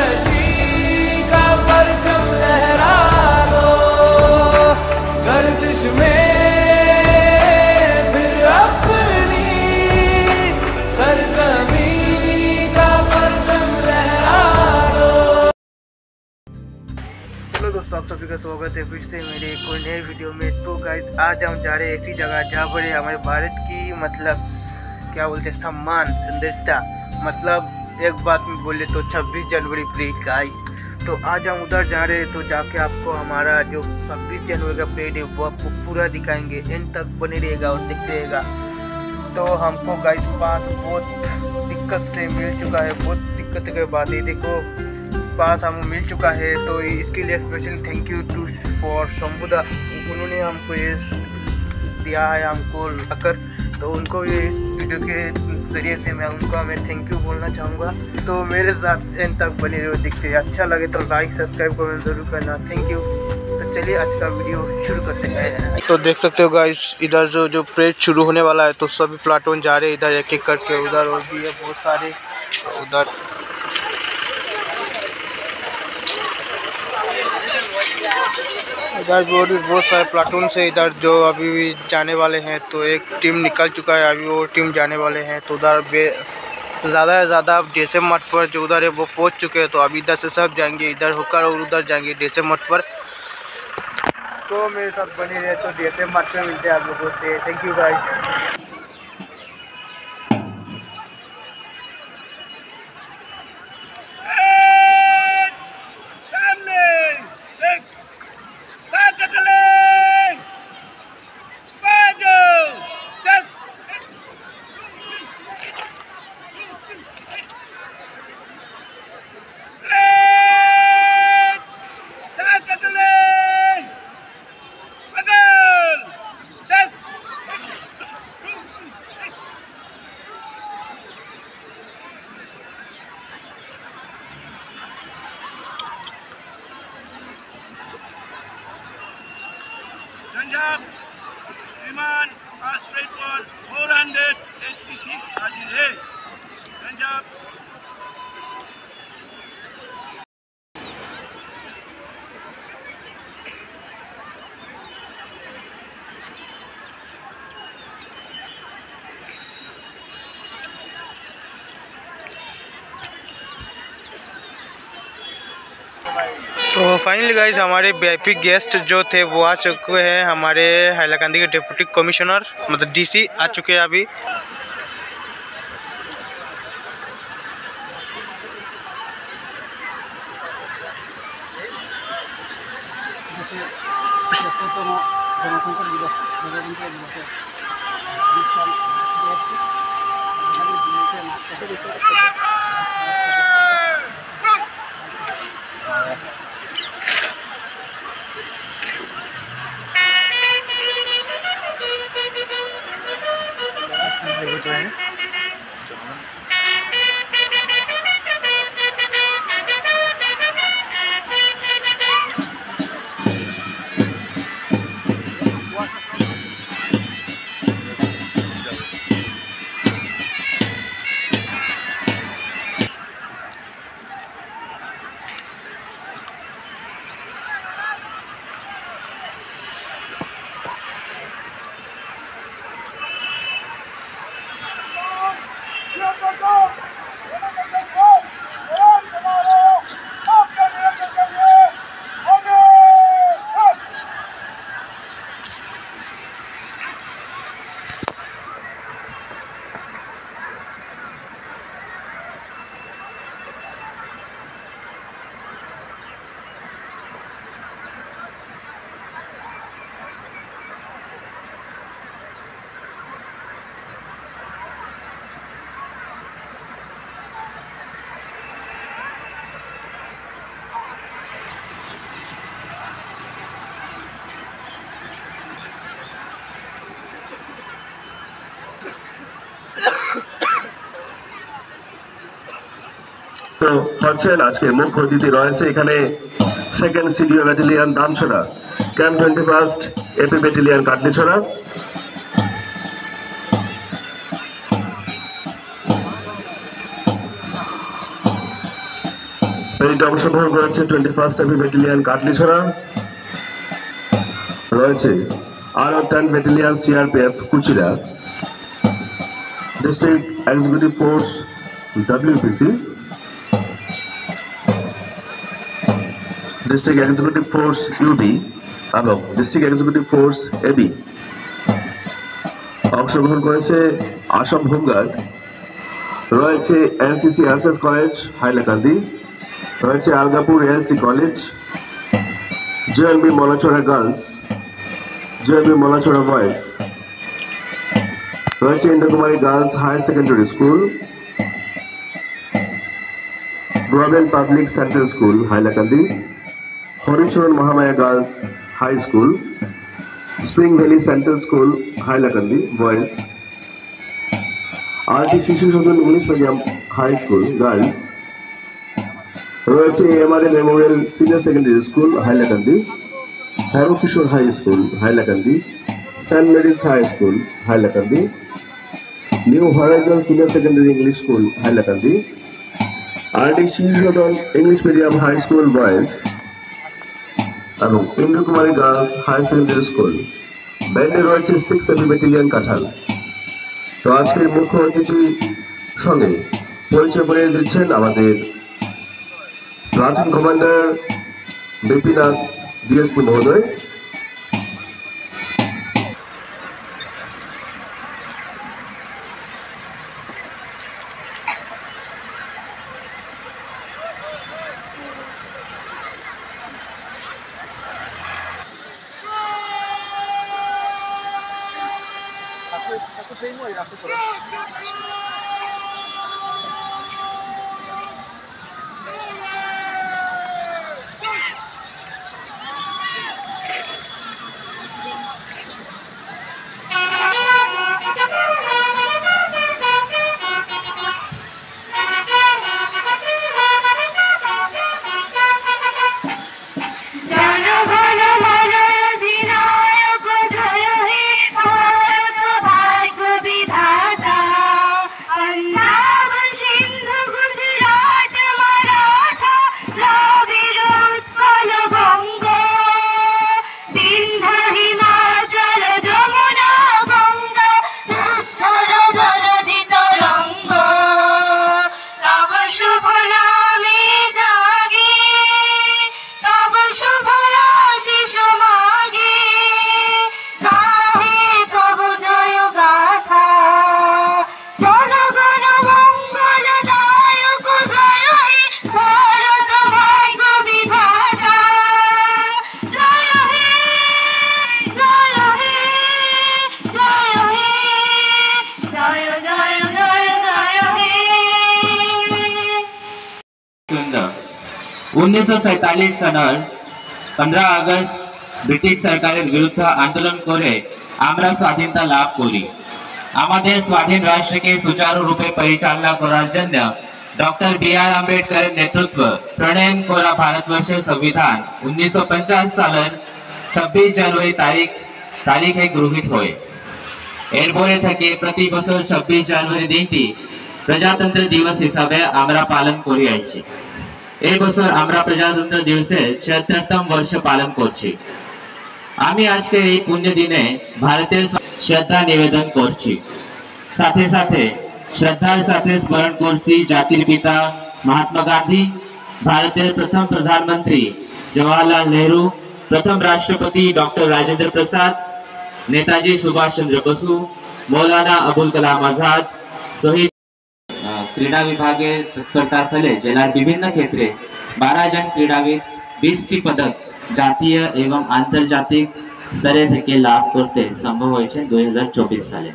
सरकशी का परचम लहरा लो गर्दिश में फिर अपनी सरजमी का परचम लहरा लो। हेलो दोस्तों, आप सभी का स्वागत है फिर से मेरे एक और नए वीडियो में। तो गाइस, आज हम जा रहे हैं ऐसी जगह जहाँ पर हमारे भारत की मतलब क्या बोलते हैं सम्मान सुंदरता, मतलब एक बात में बोले तो 26 जनवरी परेड गाइस। तो आज हम उधर जा रहे हैं, तो जाके आपको हमारा जो 26 जनवरी का परेड है वो आपको पूरा दिखाएंगे। एंड तक बने रहेगा और देखते रहेगा। तो हमको गाइस पास बहुत दिक्कत से मिल चुका है, बहुत दिक्कत की बात है। देखो पास हमें मिल चुका है, तो इसके लिए special thank you to for Shambhuda. उन्होंने हमको ये दिया है हमको आकर, तो उनको ये वीडियो के जरिए से मैं थैंक यू बोलना चाहूँगा। तो मेरे साथ एंड तक बने रहो, दिखते अच्छा लगे तो लाइक सब्सक्राइब कमेंट जरूर करना। Thank you. तो चलिए आज का वीडियो शुरू करते हैं। तो देख सकते हो गाइस, इधर जो परेड शुरू होने वाला है, तो सभी प्लाटून जा रहे हैं इधर एक एक करके। उधर और भी है बहुत सारे, उधर इधर भी बहुत सारे प्लाटून से इधर जो अभी भी जाने वाले हैं। तो एक टीम निकल चुका है, अभी और टीम जाने वाले हैं। तो उधर ज़्यादा से ज़्यादा जैसे मठ पर जो उधर है वो पहुंच चुके हैं। तो अभी इधर से सब जाएंगे, इधर होकर और उधर जाएंगे जैसे मठ पर। तो मेरे साथ बने रहे, तो जैसे मठ पर मिलते हैं आप लोगों से। Thank you guys. Punjab, Iman, Straight One, 486 हाजिर है। पंजाब तो फाइनली गाइस, हमारे वीआईपी गेस्ट जो थे वो आ चुके हैं। हमारे हैलाकंदी के डिप्टी कमिश्नर मतलब डीसी आ चुके हैं अभी। তো হচ্ছেন আজকে মুখ্য অতিথি রয়েছে এখানে second CDO battalion Damchhara, camp 21 AP battalion Katlichhara, প্যারেডে অংশগ্রহণ করেছে 21st এপি ব্যাটালিয়ন কাটলিছড়া, রয়েছে আরও 10 battalion CRPF Kuchira, district executive force WPC, district executive force UB এবং ডিস্ট্রিক্ট এক্সিকিউটিভ ফোর্স এবি। অংশগ্রহণ করেছে আসাম হোমগার্ড, রয়েছে এনসিসি এসএস কলেজ হাইলাকান্দি, রয়েছে Algapur LC college, JLB Malachhara girls, JLB Malachhara boys, রয়েছে Indrakumari girls higher secondary school, global public central school Hailakandi, Haricharan Mahamaya girls high school, spring valley central school Hailakandi boys, RT Shishu Sadan English medium high school girls, রয়েছে MRA memorial senior secondary school Hailakandi, হ্যারো Kishore high school Hailakandi, saint Mary's high school Hailakandi, new horizon senior secondary English school Hailakandi, RT Shishu Sadan English medium high school boys এবং Indrakumari girls higher secondary school. ব্যান্ডে রয়েছে 6 AP battalion কাঁঠাল। তো আজকের মুখ্য অতিথির সঙ্গে পরিচয় করিয়ে দিচ্ছেন আমাদের প্লাটুন কমান্ডার বিপিনাথ ডিএসপি মহোদয়। उन्नीस सনৰ 15 আগস্ট ব্রিটিশ সরকারের বিরুদ্ধে আন্দোলন করে আমরা স্বাধীনতা লাভ করি। আমাদের স্বাধীন রাষ্ট্রকে সুচারুরূপে পরিচালনা করার জন্য ডক্টর বি.আর. আম্বেদকরের নেতৃত্বে প্রণয়ন করা ভারতবর্ষের সংবিধান 1950 সালের 26 জানুয়ারি তারিখে গৃহীত হয়। এরপরে থেকে প্রতি বছর 26 জানুয়ারি দিনটি প্রজাতন্ত্র দিবস হিসাবে আমরা পালন করে আসছি। এই বছর আমরা প্রজাতন্ত্র দিবসের ৭৬তম বর্ষ পালন করছি। আমি আজকে এই পুণ্য দিনে ভারতের শ্রদ্ধা নিবেদন করছি, সাথে সাথে শ্রদ্ধার সাথে স্মরণ করছি জাতির পিতা মহাত্মা গান্ধী, ভারতের প্রথম প্রধানমন্ত্রী জওয়াহরলাল নেহরু, প্রথম রাষ্ট্রপতি ডক্টর রাজেন্দ্র প্রসাদ, নেতাজি সুভাষ চন্দ্র বসু, মৌলানা আবুল কালাম আজাদ। শহীদ ক্রীড়া বিভাগের তৎপরতার ফলে জেলার বিভিন্ন ক্ষেত্রে 12 জন ক্রীড়াবিদ 20টি পদক জাতীয় এবং আন্তর্জাতিক স্তরে থেকে লাভ করতে সম্ভব হয়েছে 2024 সালে।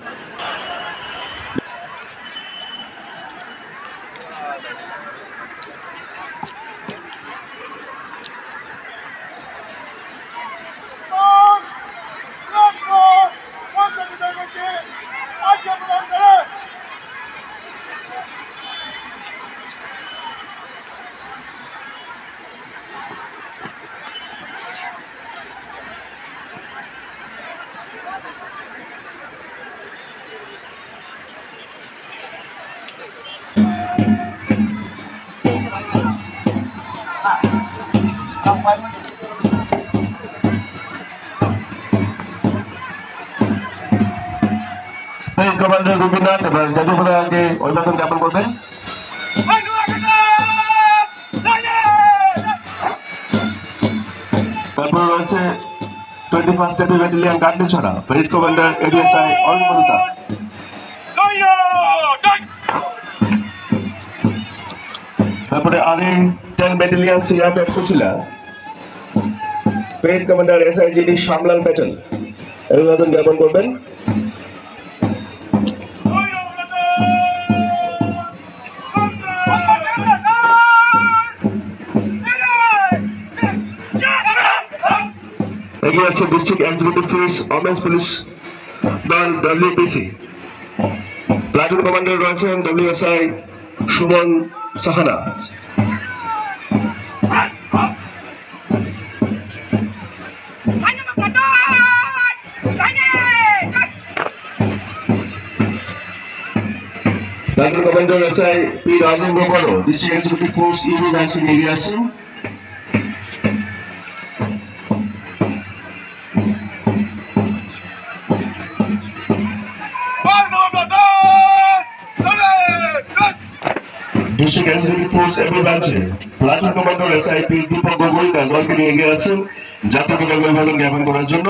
কমান্ডার গোপীনাথ এবং জাতীয় পতাকাকে অভিবাদন জ্ঞাপন করবেন। তারপরে রয়েছে 21st Heavy Battalion Katlichhara, parade commander ADSI Arunmalata. তারপরে আরে 10 battalion CRPF Kuchila, parade commander SIGD Shyamlal Patel অভিবাদন জ্ঞাপন করবেন। এগিয়ে আছে district executive force women's police দল ডব্লিউপিসি, প্লাটুন কমান্ডার রয়েছেন WSI Suman Sahana. Platoon commander SI P Rajendra Bora district executive force UB ব্রাঞ্চে এগিয়ে আছেন। ডিস্ট্রিক্ট এক্সিকিউটিভ ফোর্স এভি ব্রাঞ্চে platoon commander SIP Deepak Gogoi দলকে নিয়ে এগিয়ে আছেন জাতীয় পতাকা অভিবাদন জ্ঞাপন করার জন্য।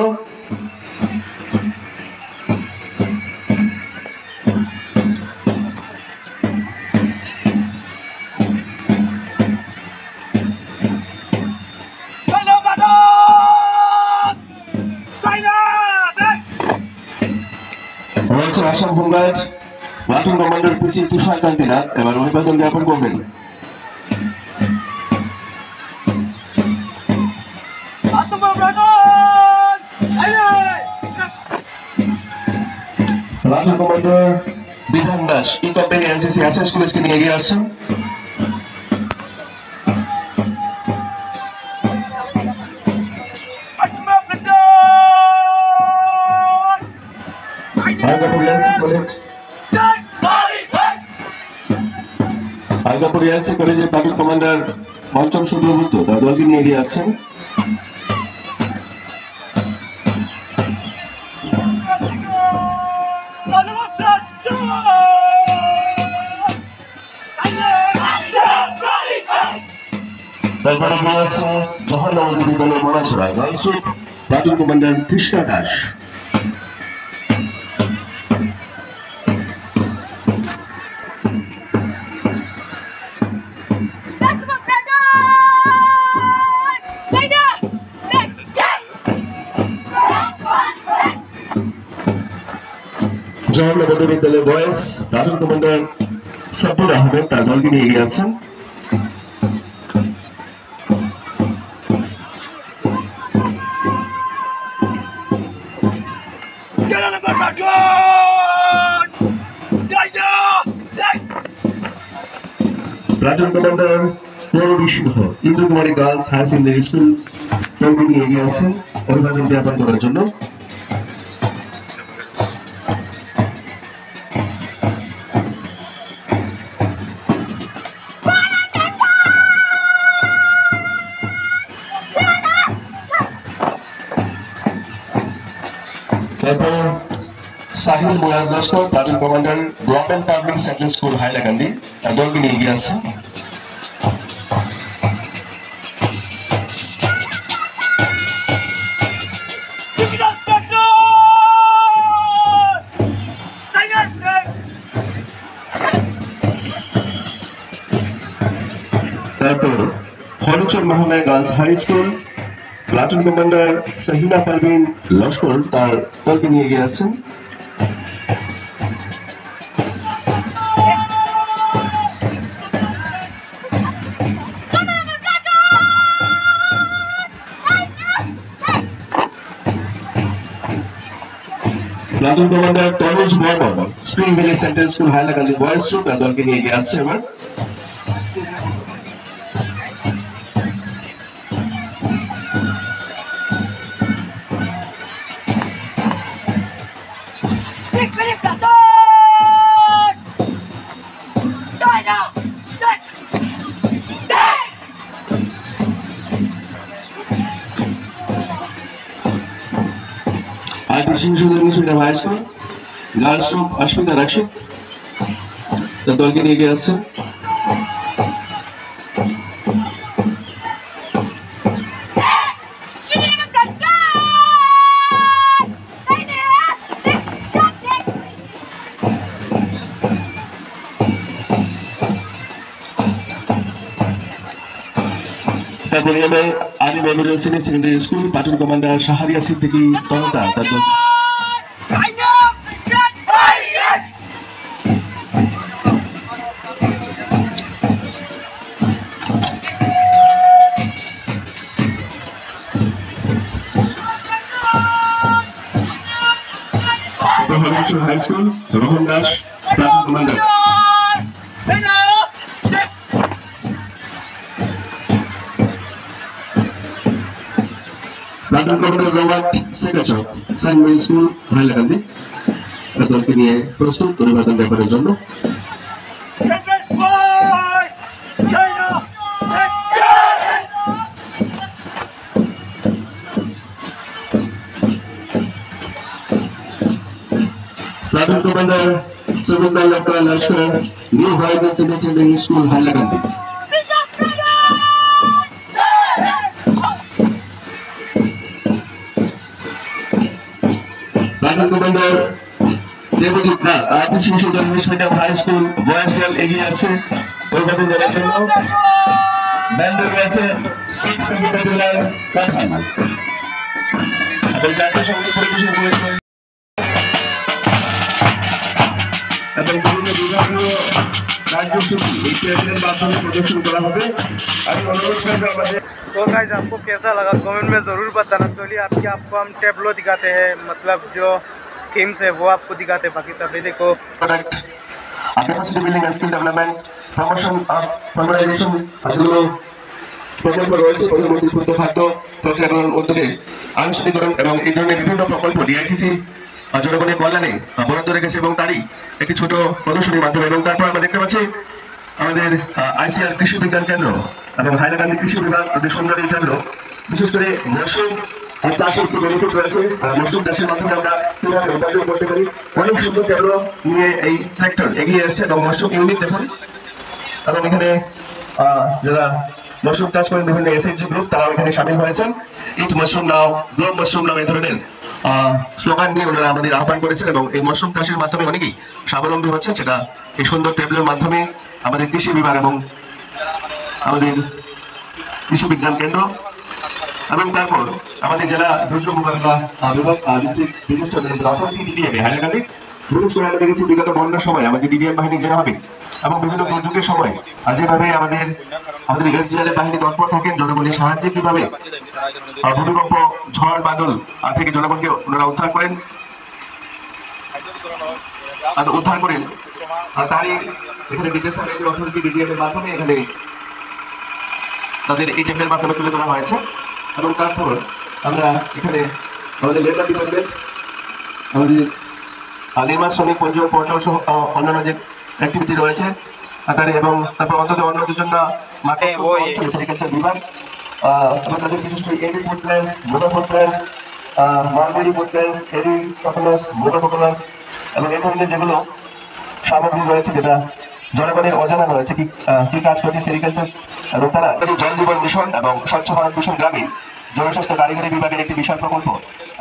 রয়েছে আসাম হোমগার্ড প্লাটুন কমান্ডার পিসি তুষার কান্তিনাথ এবার অভিবাদন জ্ঞাপন করবেন। প্লাটুন কমান্ডার বিধান দাস ই কোম্পানি এনসিসি এসএস কলেজকে নিয়ে এগিয়ে আসছেন। আইগাপুর এএসসি কলেজের প্লাটুন কমান্ডার পঞ্চম সূর্যগুপ্ত তার দলকে নিয়ে এগিয়ে আসছেন। তারপরে এগিয়ে আছে জওহরলাল বিদ্যালয় Monachhara girls platoon commander Krishna Das. Jawaharlal বিদ্যালয় boys platoon commander Sabbir Ahmed তার দলকে নিয়ে এগিয়ে আছেন। Platoon commander Paurabi Singha Indrakumari girls higher secondary school দলকে নিয়ে এগিয়ে আছেন অভিবাদন জ্ঞাপন করার জন্য। তারপর Sahil Murad Laskar platoon commander government public secondary school Hailakandi তার দলকে নিয়ে এগিয়ে আসছে। তারপর হলচর মহলায় girls high school platoon commander Sahina Parveen Laskar তার দলকে নিয়ে এগিয়ে আছেন। Platoon commander Tanuj Barman spring valley central school Hailakandi boys group তার দলকে নিয়ে এগিয়ে আসছে। এবার IT Shishu English medium high school girls রুম অস্মিতা রাক্ষিত তার দলকে নিয়ে গিয়ে আসছেন। তারপরে army memorial senior secondary school platoon commander Shahriya Siddiqui তনতা তার দল। High school Rohan Das platoon commander. Platoon commander Robert সেকাচক সেন্ট মেরি স্কুল হাইলাকান্দি তার দলকে নিয়ে প্রস্তুত পরিবর্তন ব্যাপারের জন্য। Platoon commander subedar Laskar new horizon senior secondary school Hailakandi. Platoon commander Debdeep Nath IT Shishu English medium high school boys দল এগিয়ে আসছে পরিবর্তন জানার জন্য। ব্যান্ড রয়েছে 6 সেকেন্ডারি কাঁচান এবং জাতীয় সঙ্গীত পরিবেশন করেছেন এবং বিভিন্ন বিভাগীয় কার্যসূচি এই প্রেজেন্টের মাধ্যমে প্রদর্শন করা হবে। আমি অনুরোধ করব আমাদের। तो गाइस आपको कैसा लगा कमेंट में ज़रूर बताना। चलिए आपको हम टेबलो दिखाते हैं, मतलब जो थीम्स है वो आपको दिखाते हैं। बाकी सब देखो capacity building and skill development, promotion of formalization যেগুলো প্রকল্প রয়েছে প্রধানমন্ত্রী ক্ষুদ্র খাদ্য প্রক্রিয়াকরণ উদ্যোগে আনুষ্ঠানিকরণ এবং এই ধরনের বিভিন্ন প্রকল্প ডিআইসিসি জনগণের কল্যাণে বরাদ্দ রেখেছে এবং তারই একটি ছোট প্রদর্শনীর মাধ্যমে। এবং তারপর আমরা দেখতে পাচ্ছি আমাদের আইসিআর কৃষি বিজ্ঞান কেন্দ্র এবং হাইলাকান্দি কৃষি বিভাগ যে সুন্দর এই কেন্দ্র, বিশেষ করে মশরুম চাষের একটু বেনিফিট রয়েছে। মশরুম চাষের মাধ্যমে আমরা কিভাবে উপার্জন করতে পারি, অনেক সুন্দর কেন্দ্র নিয়ে এই সেক্টর এগিয়ে এসছে। এবং মশরুম ইউনিট দেখুন, এবং এখানে যারা মশরুম চাষ করেন বিভিন্ন এসএইচজি গ্রুপ তারাও এখানে সামিল হয়েছেন। ইট মাশরুম নাও, গ্রো মাশরুম নাও এই ধরনের স্লোগান নিয়ে ওনারা আমাদের আহ্বান করেছেন এবং এই মশরুম চাষের মাধ্যমে অনেকেই স্বাবলম্বী হচ্ছে, যেটা এই সুন্দর টেবিলের মাধ্যমে আমাদের কৃষি বিভাগ এবং আমাদের কৃষি বিজ্ঞান কেন্দ্র এবং তারপর আমাদের জেলা দুর্যোগ মোকাবিলা বিভাগ ডিস্ট্রিক্ট অথরিটি ডিডিএম হাইলাকান্দি। বিশেষ করে আমরা দেখেছি বিগত বন্যার সময় আমাদের ডিডিএম বাহিনী যেভাবে এবং বিভিন্ন দুর্যোগের সময় যেভাবে আমাদের এসডিএল বাহিনী তৎপর থাকেন জনগণের সাহায্যে, কিভাবে ভূমিকম্প ঝড় বাদল থেকে জনগণকে ওনারা উদ্ধার করেন তারই এখানে ডিজাস্টার অথরিটি ডিডিএম এর মাধ্যমে এখানে তাদের এই টেবিলের মাধ্যমে তুলে ধরা হয়েছে। এবং তারপর আমরা এখানে আমাদের লেবার ডিপার্টমেন্ট, আমাদের নির্মাণ শ্রমিক পঞ্জীয়ন পোর্টাল সহ অন্যান্য যে অ্যাক্টিভিটি রয়েছে তাদের, এবং তারপর অন্তত অন্যদের জন্য মাঠে সেরিকালচার বিভাগ এবং তাদের বিশেষ করে এডি ফুড প্ল্যান্স, মোটা food plants, mulberry food plants, AD coconuts, মোটা কোকোনাস এবং এই ধরনের যেগুলো সামগ্রী রয়েছে যেটা জনগণের অজানা রয়েছে কি কাজ করছে সেরিকালচার। এবং তারা জল জীবন মিশন এবং স্বচ্ছ ভারত মিশন গ্রামীণ জনস্বাস্থ্য কারিগরি বিভাগের একটি বিশাল প্রকল্প।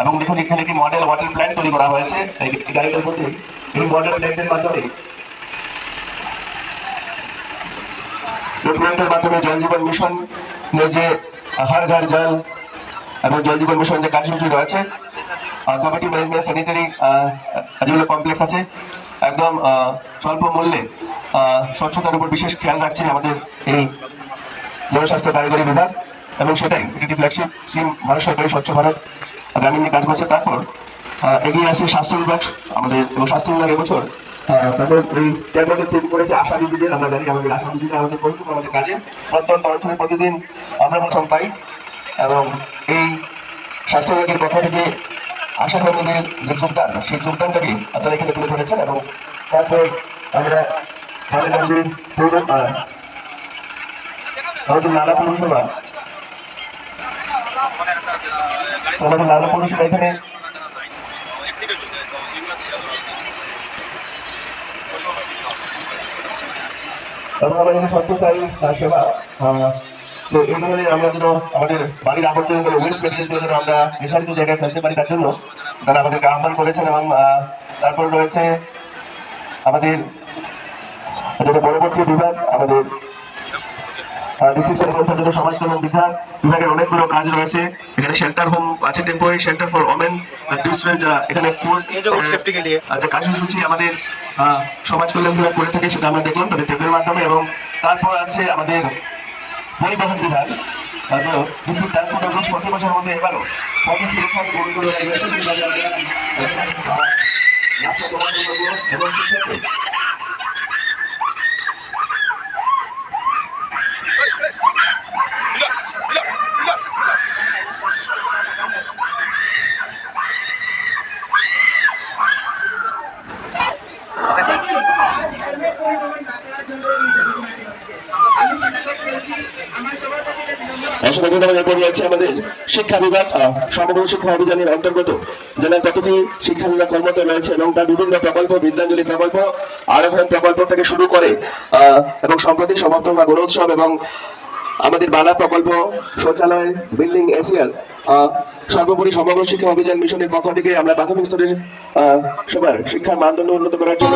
এবং দেখুন এখানে একটি মডেল ওয়াটার প্ল্যান্ট তৈরি করা হয়েছে এই গাড়িটার মধ্যে। এই মডেল প্ল্যান্টের মাধ্যমে জল জীবন মিশন যে হর ঘর জল এবং জল জীবন মিশন যে কার্যসূচি রয়েছে, কমিটি ম্যানেজমেন্ট স্যানিটারি যেগুলো কমপ্লেক্স আছে একদম স্বল্প মূল্যে স্বচ্ছতার উপর বিশেষ খেয়াল রাখছে আমাদের এই জনস্বাস্থ্য কারিগরি বিভাগ। এবং সেটাই একটি ফ্ল্যাগশিপ স্কিম ভারত সরকারি স্বচ্ছ ভারত গ্রামীণ নিয়ে কাজ করছে। তারপর এগিয়ে আসে স্বাস্থ্য বিভাগ আমাদের, এবং স্বাস্থ্য বিভাগ এবছর তাদের এই ট্যাবলেটে তৈরি করেছে আশা দিদিদের। আমরা জানি আমাদের আশা দিদিরা আমাদের পরিচিত আমাদের কাজে প্রত্যন্ত অঞ্চলে প্রতিদিন আমরা প্রথম পাই। এবং এই স্বাস্থ্য বিভাগের পক্ষ থেকে আশা কর্মীদের যে যোগদান, সেই যোগদানটাকে আপনারা এখানে তুলে ধরেছেন। এবং তারপর আমরা আমাদের নালা পৌরসভা এখানে এবং আমাদের সত্যতাই সেবা তো এই ধরনের আমরা যেন আমাদের বাড়ির আবর্জনাগুলো ওয়েস্ট মেটেরিয়ালগুলো যেন আমরা নির্ধারিত জায়গায় ফেলতে পারি তার জন্য তারা আমাদেরকে আহ্বান করেছেন। এবং তারপর রয়েছে আমাদের যেটা পরবর্তী বিভাগ আমাদের ডিস্ট্রিক্ট সমাজ কল্যাণ বিভাগের অনেকগুলো কাজ রয়েছে। এখানে শেল্টার হোম আছে, temporary shelter for women distress, যারা এখানে ফুড সেফটি কে লিয়ে যে কার্যসূচি আমাদের সমাজ কল্যাণ বিভাগ করে থাকে সেটা আমরা দেখলাম তাদের টেপের মাধ্যমে। এবং তারপর আছে আমাদের পরিবহন বিভাগ, ডিস্ট্রিক্ট ট্রান্সপোর্ট অফিস প্রতি বছরের মধ্যে এবারও পথ সুরক্ষা এবং আমাদের শিক্ষা বিভাগ সমগ্র শিক্ষা অভিযানের অন্তর্গত জেলার প্রতিটি শিক্ষা বিভাগ কর্মরত রয়েছে এবং তার বিভিন্ন প্রকল্প, বিদ্যাঞ্জলি প্রকল্প, আরোহণ প্রকল্প থেকে শুরু করে এবং সম্প্রতি সমাপ্ত হওয়া গণোৎসব এবং আমাদের বালা প্রকল্প, শৌচালয়, বিল্ডিং, এশিয়ার সর্বোপরি সমগ্র শিক্ষা অভিযান মিশনের পক্ষ থেকে আমরা প্রাথমিক স্তরের সবার শিক্ষার মানদণ্ড উন্নত করার জন্য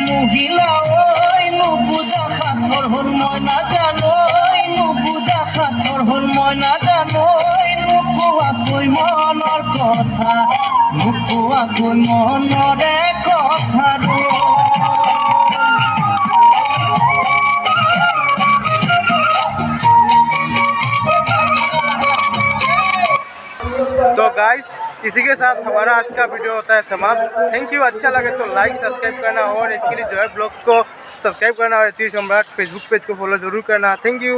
মহিলা বুঝা খাতর হল ময়না জানো, বুঝা খাতর হল ময়না জানো, নুকুয়া কই মনের কথা, নুকুয়া কই মনরে কথা तो गाइस इसी के साथ हमारा आज का वीडियो होता है समाप्त। Thank you. अच्छा लगे तो लाइक सब्सक्राइब करना और इसके लिए जो है ब्लॉग्स को सब्सक्राइब करना और एचवी सम्राट फेसबुक पेज को फॉलो जरूर करना। Thank you.